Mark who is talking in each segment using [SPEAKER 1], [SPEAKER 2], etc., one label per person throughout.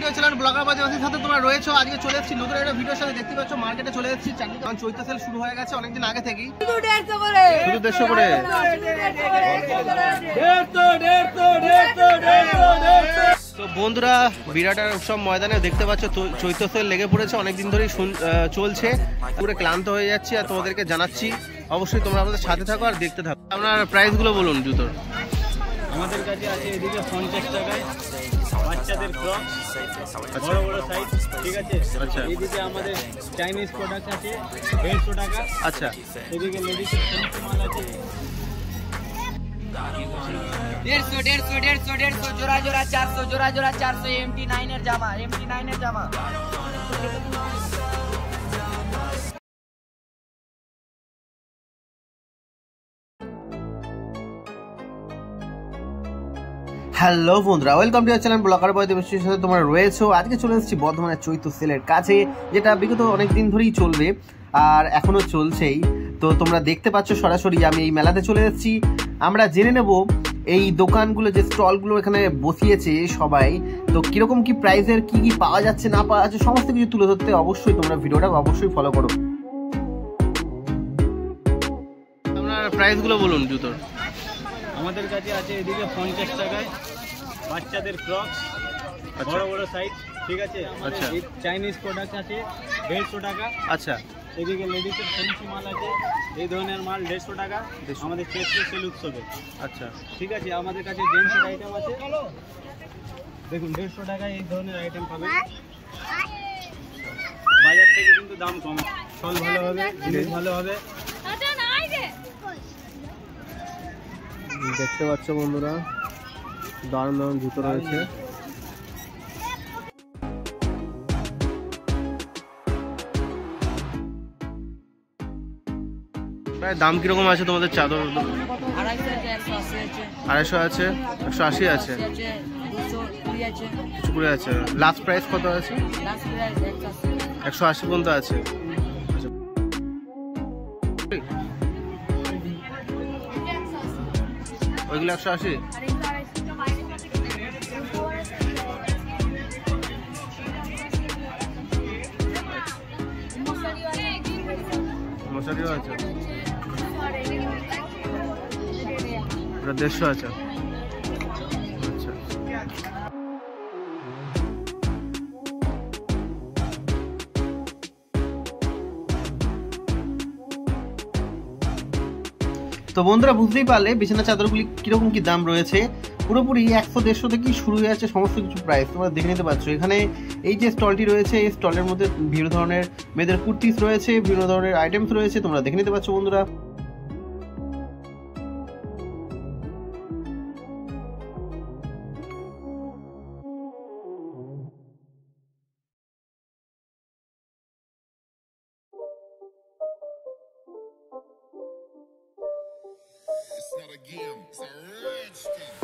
[SPEAKER 1] Video channel blogger বাজারের সাথে তোমরা রয়েছো। আজকে চলে এসেছি নতুন একটা ভিডিওর সাথে। দেখতে পাচ্ছ মার্কেটে চলে এসেছি। চাকরি কারণ চৈত্র সেল শুরু হয়ে গেছে অনেকদিন আগে থেকেই। শুধু 150 করে। তো বন্ধুরা বিরাট উৎসব ময়দানে দেখতে পাচ্ছ চৈত্র সেল লেগে পড়েছে, অনেকদিন ধরেই চলছে। পুরো ক্লান্ত হয়ে যাচ্ছি আর তোমাদেরকে জানাচ্ছি, অবশ্যই তোমরা আমাদের সাথে থাকো আর দেখতে থাকো। আপনার প্রাইসগুলো বলুন জুতোর।
[SPEAKER 2] আমাদের কাছে আছে এদিকে 50 টাকায় বাচ্চাদের ক্রক্স বড় বড় সাইজ, ঠিক আছে।
[SPEAKER 1] আচ্ছা,
[SPEAKER 2] এদিকে আমাদের চাইনিজ প্রোডাক্ট আছে 150 টাকা।
[SPEAKER 1] আচ্ছা,
[SPEAKER 2] এদিকে লেডিসের ফ্যান্সি মাল আছে
[SPEAKER 3] 150 জোড়া জোড়া 400 জোড়া জোড়া 400 MT9 এর জামা।
[SPEAKER 1] হ্যালো বন্ধুরা, welcome to our channel blogger boy দেবশ্রীর সাথে তোমরা রয়েছো। আজকে চলে এসেছি বর্ধমানের চৈত্র সেলের কাছে, যেটা বিগত অনেক দিন ধরেই চলবে আর এখনো চলছেই। তো তোমরা দেখতে পাচ্ছ সরাসরি আমি এই মেলাতে চলে এসেছি। আমরা জেনে নেব এই দোকানগুলো, যে স্টলগুলো এখানে বসিয়েছে সবাই, তো কিরকম কি প্রাইসের কি কি পাওয়া যাচ্ছে না পাওয়া যাচ্ছে সমস্ত কিছু তুলে ধরতে অবশ্যই তোমরা ভিডিওটা অবশ্যই ফলো করো। আপনার প্রাইসগুলো বলুন জুতোর।
[SPEAKER 2] আমাদের কাছে আছে এদিকে 50 টাকায় বাচ্চাদের ক্রক্স বড় বড় সাইজ, ঠিক আছে।
[SPEAKER 1] আচ্ছা,
[SPEAKER 2] চাইনিজ প্রোডাক্ট আছে 150 টাকা।
[SPEAKER 1] আচ্ছা,
[SPEAKER 2] এদিকে লেডিসের ফ্যান্সি মাল আছে এই ধরনের মাল 150 টাকা আমাদের চৈত্র সেল উৎসবে।
[SPEAKER 1] আচ্ছা,
[SPEAKER 2] ঠিক আছে। আমাদের কাছে জেন্টসের আইটেম আছে, দেখুন 150 টাকায় এই ধরনের আইটেম পাবেন। বাজার থেকে কিন্তু দাম কম, ফল ভালো হবে, জিনিস ভালো হবে।
[SPEAKER 1] দেখতে পাচ্ছ বন্ধুরা দারুণ দারুণ জুতো রয়েছে। প্রায় দাম কিরকম আছে তোমাদের চাদর? 250 আছে, 180 আছে, 220 আছে। লাস্ট প্রাইস কত আছে? 180 পর্যন্ত আছে। ওইগুলো 180। মশারিও আছে, 150 আছে। আচ্ছা, তো বন্ধুরা বুঝতেই পারলে বিছানা চাদরগুলি কিরকম কি দাম রয়েছে। পুরোপুরি 100-150 থেকেই শুরু হয়ে আছে সমস্ত কিছু প্রাইস, তোমরা দেখে নিতে পারছো। এখানে এই যে স্টলটি রয়েছে, এই স্টলের মধ্যে বিভিন্ন ধরনের মেয়েদের কুর্তিস রয়েছে, বিভিন্ন ধরনের আইটেমস রয়েছে, তোমরা দেখে নিতে পারছো বন্ধুরা।
[SPEAKER 4] It's not a game, it's a rich thing.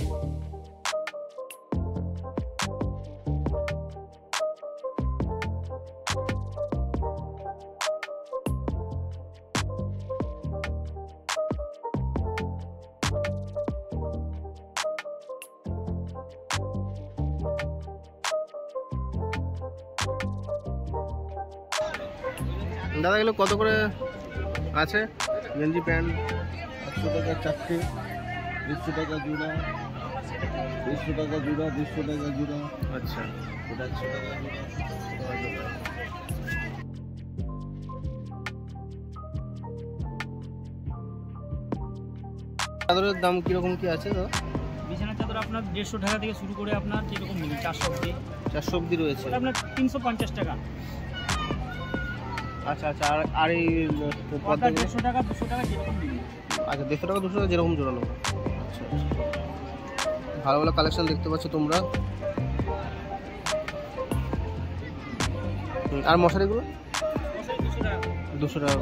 [SPEAKER 1] দাদা এগুলো কত করে আছে? গেঞ্জি প্যান্ট 800 টাকা চারটে, 150 টাকা জোড়া, 150 টাকা জোড়া, 200 টাকা জোড়া। আচ্ছা, 150 টাকা জোড়া। চাদরের দাম কিরকম কি আছে? তো
[SPEAKER 2] বিছানার চাদর আপনার 150 টাকা থেকে শুরু করে আপনার কিরকম মিলি 400 অবধি।
[SPEAKER 1] 400 অবধি রয়েছে,
[SPEAKER 2] আপনার 350 টাকা।
[SPEAKER 1] আচ্ছা আচ্ছা, আর এই
[SPEAKER 2] 150 টাকা 200 টাকা যেরকম মিলি।
[SPEAKER 1] আচ্ছা, 150 টাকা 200 টাকা যেরকম জোড়ানো। আচ্ছা, ভালো ভালো কালেকশন দেখতে পাচ্ছ তোমরা। আর মশারিগুলো 200 টাকা।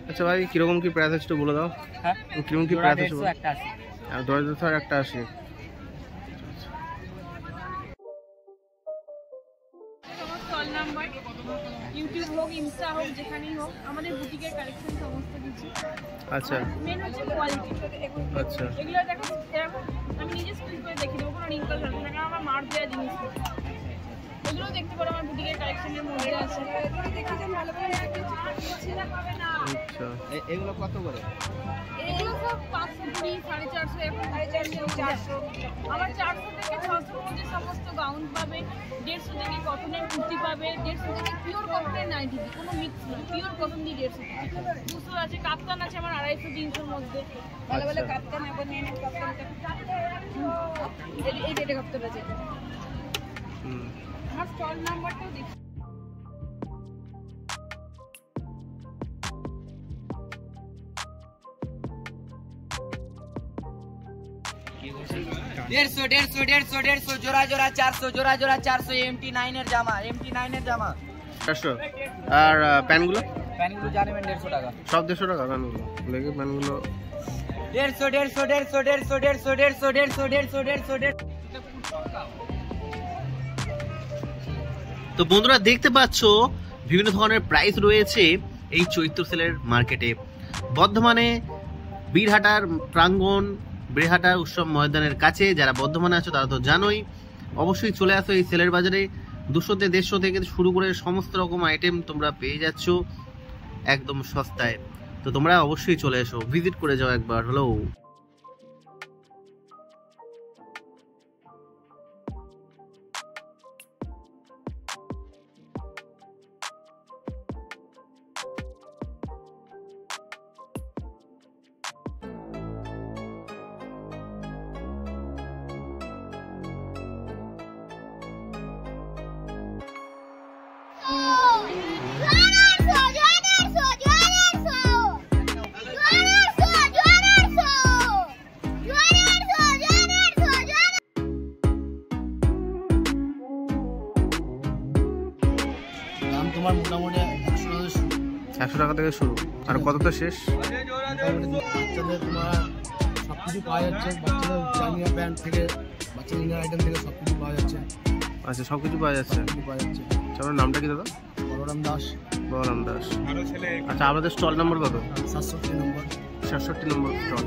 [SPEAKER 1] আচ্ছা ভাই, কিরকম কি প্রাইস আছে একটু বলে দাও।
[SPEAKER 3] হ্যাঁ,
[SPEAKER 1] কিরকম কি প্রাইস আছে?
[SPEAKER 3] 150 একটা আছে।
[SPEAKER 1] 10,000 একটা আসে।
[SPEAKER 5] স্টল নাম্বার, ইউটিউব হোক, ইনস্টা হোক, যেখানেই হোক আমাদের বুটিকের কালেকশন সমস্ত কিছু।
[SPEAKER 1] আচ্ছা
[SPEAKER 5] মেন হচ্ছে কোয়ালিটি।
[SPEAKER 1] আচ্ছা
[SPEAKER 5] এগুলো দেখো, এরকম আমি নিজে স্কুল করে দেখি দেবো, কোনো রিঙ্কল হবে না, কারণ আমার মার দেওয়া জিনিস। এগুলো দেখতে পারো আমার বুটিকের কালেকশনের মধ্যে আছে। দেখি যে ভালো করে ছেঁড়া হবে না।
[SPEAKER 1] আচ্ছা
[SPEAKER 2] এগুলো কত করে?
[SPEAKER 5] এগুলো সব 520, 450, এখন 450। আবার 400 থেকে 600 মধ্যে সমস্ত গাউন পাবে, 150 থেকে কটনের কুর্তি পাবে, 150 থেকে পিওর কটনের নাইটি, কোনো মিক্স নেই, পিওর কটন দিয়ে 150। 200 আছে, কাপ্তান আছে আমার 250-300 মধ্যে। ভালো ভালো কাপ্তান আবার নিয়ে নেন, কাপ্তানটা এই ডেটে কাপ্তান আছে। আমার স্টল নাম্বারটাও দেখি।
[SPEAKER 3] जोड़ा जोड़ा 400, जोड़ा जोड़ा 400। MT9 এর জামা, MT9 এর জামা।
[SPEAKER 1] 400। আর প্যান্টগুলো?
[SPEAKER 3] প্যান্টগুলো জানেন 150 টাকা।
[SPEAKER 1] সব 150 টাকা প্যান্টগুলো? লেগে প্যান্টগুলো
[SPEAKER 3] 150।
[SPEAKER 1] তো বন্ধুরা দেখতে পাচ্ছ বিভিন্ন ধরনের প্রাইস রয়েছে এই চৈত্র সেলের মার্কেটে। বর্ধমানে বীরহাটার প্রাঙ্গণ, বীরহাটা উৎসব ময়দানের কাছে। যারা বর্ধমানে আছো তারা তো জানোই, অবশ্যই চলে আসো এই সেলের বাজারে। 200 থেকে 150 থেকে শুরু করে সমস্ত রকম আইটেম তোমরা পেয়ে যাচ্ছ একদম সস্তায়। তো তোমরা অবশ্যই চলে এসো, ভিজিট করে যাও একবার হলেও।
[SPEAKER 2] তোমার মোটামুটি
[SPEAKER 1] 100 টাকা থেকে শুরু, আর কতটা শেষ?
[SPEAKER 2] বাচ্চাদের তোমার সব কিছু পাওয়া যাচ্ছে, বাচ্চাদের জাঙ্গিয়া প্যান্ট থেকে বাচ্চাদের ইনার আইটেম থেকে সব কিছু পাওয়া যাচ্ছে।
[SPEAKER 1] আচ্ছা, সব কিছু পাওয়া যাচ্ছে। আপনার নামটা কি দাদা?
[SPEAKER 2] বলরাম দাস।
[SPEAKER 1] বলরাম দাস। আচ্ছা, আমাদের স্টল নাম্বার কত?
[SPEAKER 2] 67 নম্বর।
[SPEAKER 1] 67 নম্বর স্টল।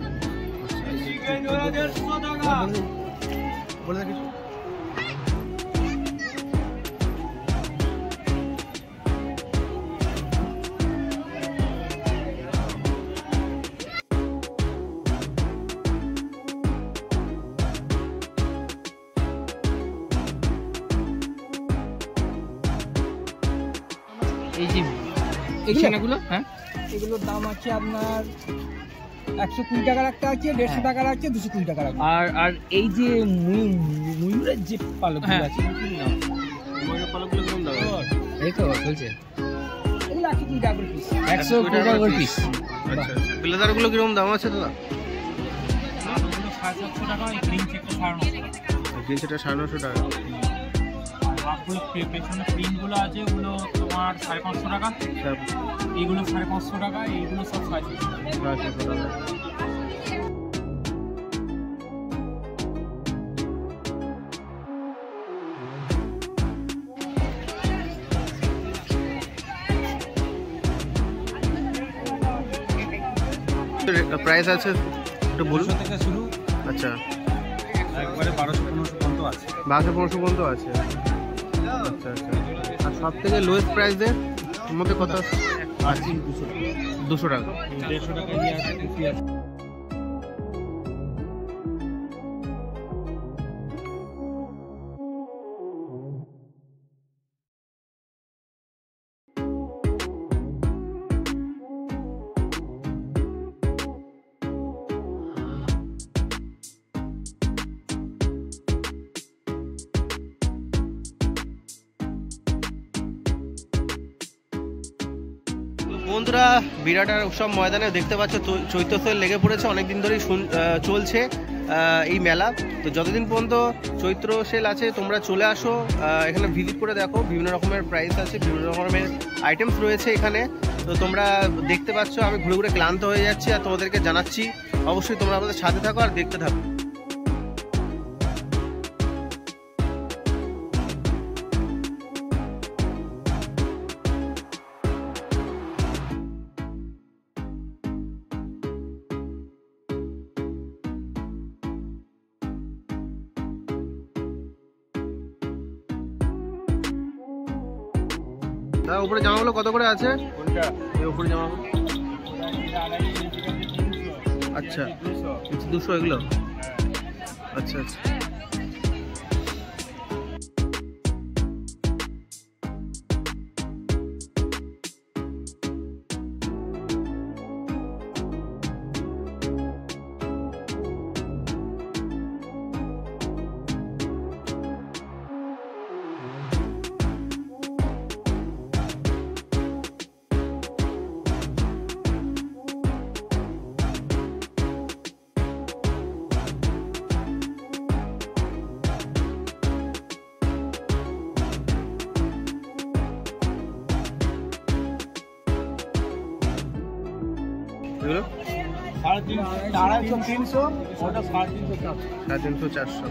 [SPEAKER 2] বলে কিছু
[SPEAKER 3] এই যে এই ছানাগুলো, হ্যাঁ
[SPEAKER 6] এগুলোর দাম আছে আপনার 120 টাকার একটা আছে, 150 টাকার আছে, 220 টাকার আছে।
[SPEAKER 3] আর এই যে ময়ূরের যে পালকগুলো আছে,
[SPEAKER 1] ময়ূরের পালকগুলো কেমন দাম?
[SPEAKER 3] এই তো চলছে
[SPEAKER 6] এগুলো 120 টাকা করে পিস।
[SPEAKER 3] 120 টাকা করে পিস।
[SPEAKER 1] আচ্ছা, ব্লেজারগুলো কিরকম দাম আছে দাদা?
[SPEAKER 2] আলুগুলো 750 টাকা, এই গ্রিন চেকটা 950।
[SPEAKER 1] গ্রিন সেটা 950 টাকা।
[SPEAKER 2] হাফগুলো পেছনে প্রিন্টগুলো আছে, ওগুলো তোমার 550 টাকা। এইগুলো 550 টাকা, এইগুলো সব 550 টাকা।
[SPEAKER 1] প্রাইস আছে একটু বলুন।
[SPEAKER 2] 200 থেকে শুরু,
[SPEAKER 1] আচ্ছা,
[SPEAKER 2] একবারে 1200-1500 পর্যন্ত আছে।
[SPEAKER 1] 1200-1500 পর্যন্ত আছে। আচ্ছা আচ্ছা। আর সব থেকে লোয়েস্ট প্রাইসের মধ্যে কত আছে? 200 টাকা।
[SPEAKER 2] 150 টাকা দিয়ে আছে, কুপি আছে।
[SPEAKER 1] বন্ধুরা, বিরাটার উৎসব ময়দানে দেখতে পাচ্ছ চৈত্র সেল লেগে পড়েছে, অনেকদিন ধরেই চলছে এই মেলা। তো যতদিন পর্যন্ত চৈত্র সেল আছে তোমরা চলে আসো, এখানে ভিজিট করে দেখো। বিভিন্ন রকমের প্রাইস আছে, বিভিন্ন রকমের আইটেমস রয়েছে এখানে। তো তোমরা দেখতে পাচ্ছ আমি ঘুরে ঘুরে ক্লান্ত হয়ে যাচ্ছি আর তোমাদেরকে জানাচ্ছি, অবশ্যই তোমরা আমাদের সাথে থাকো আর দেখতে থাকো। উপরে জামাগুলো কত করে আছে? এই উপরে জামাগুলো আচ্ছা 200 এগুলো, আচ্ছা আচ্ছা। এগুলো
[SPEAKER 2] 350 ওটা 350
[SPEAKER 1] 450।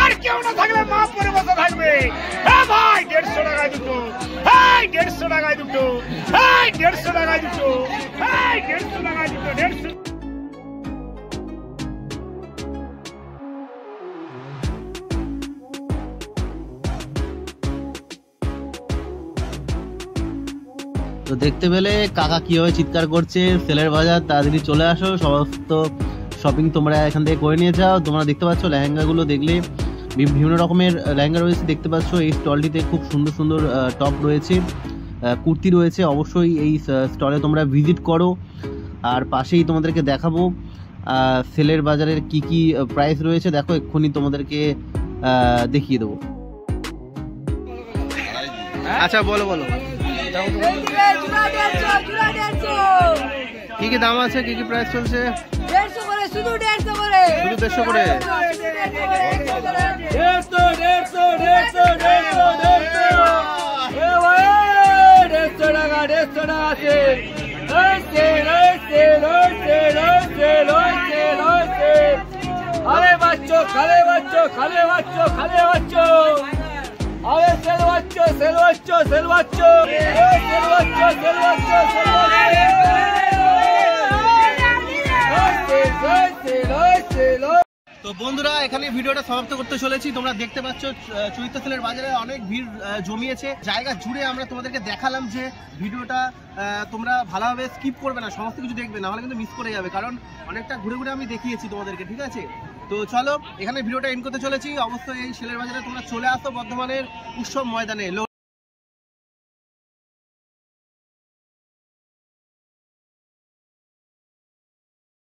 [SPEAKER 7] আর কেউ না থাকলে মা পরে বসে থাকবে। হ্যাঁ ভাই 150 টাকায় দুটো, হ্যাঁ 150 টাকায় দুটো, হ্যাঁ 150 টাকায় দুটো, হ্যাঁ 150 টাকায় দুটো, 150।
[SPEAKER 1] তো দেখতে পেলে কাকা কিভাবে চিৎকার করছে, সেলের বাজার তাড়াতাড়ি চলে আসো, সমস্ত শপিং তোমরা এখান থেকে করে নিয়ে যাও। তোমরা দেখতে পাচ্ছ লেহেঙ্গাগুলো দেখলে বিভিন্ন রকমের লেহেঙ্গা রয়েছে, দেখতে পাচ্ছ এই স্টলটিতে খুব সুন্দর সুন্দর টপ রয়েছে, কুর্তি রয়েছে। অবশ্যই এই স্টলে তোমরা ভিজিট করো। আর পাশেই তোমাদেরকে দেখাবো সেলের বাজারের কি কি প্রাইস রয়েছে, দেখো এক্ষুনি তোমাদেরকে দেখিয়ে দেবো। আচ্ছা বলো বলো কি কি দাম আছে, কি কি প্রাইস চলছে?
[SPEAKER 8] 150 করে, শুধু 150 করে,
[SPEAKER 1] শুধু 150 করে।
[SPEAKER 6] 150 টাকা আছে। আরে বাচ্চো খালে বাচ্চো খালে বাচ্চো খালে বাচ্চো, আরে সেল বাচ্চো সেল বাচ্চো সেল বাচ্চো সেল বাচ্চো সেল বাচ্চো সেল বাচ্চো।
[SPEAKER 1] তো বন্ধুরা এখানে ভিডিওটা সমাপ্ত করতে চলেছি। তোমরা দেখতে পাচ্ছ চৈত্র সেলের বাজারে অনেক ভিড় জমিয়েছে, জায়গা জুড়ে আমরা তোমাদেরকে দেখালাম যে ভিডিওটা তোমরা ভালোভাবে স্কিপ করবে না, সমস্ত কিছু দেখবে, না হলে কিন্তু মিস করে যাবে, কারণ অনেকটা ঘুরে ঘুরে আমি দেখিয়েছি তোমাদেরকে, ঠিক আছে? তো চলো এখানে ভিডিওটা এন্ড করতে চলেছি। অবশ্যই এই সেলের বাজারে তোমরা চলে আসো বর্ধমানের উৎসব ময়দানে।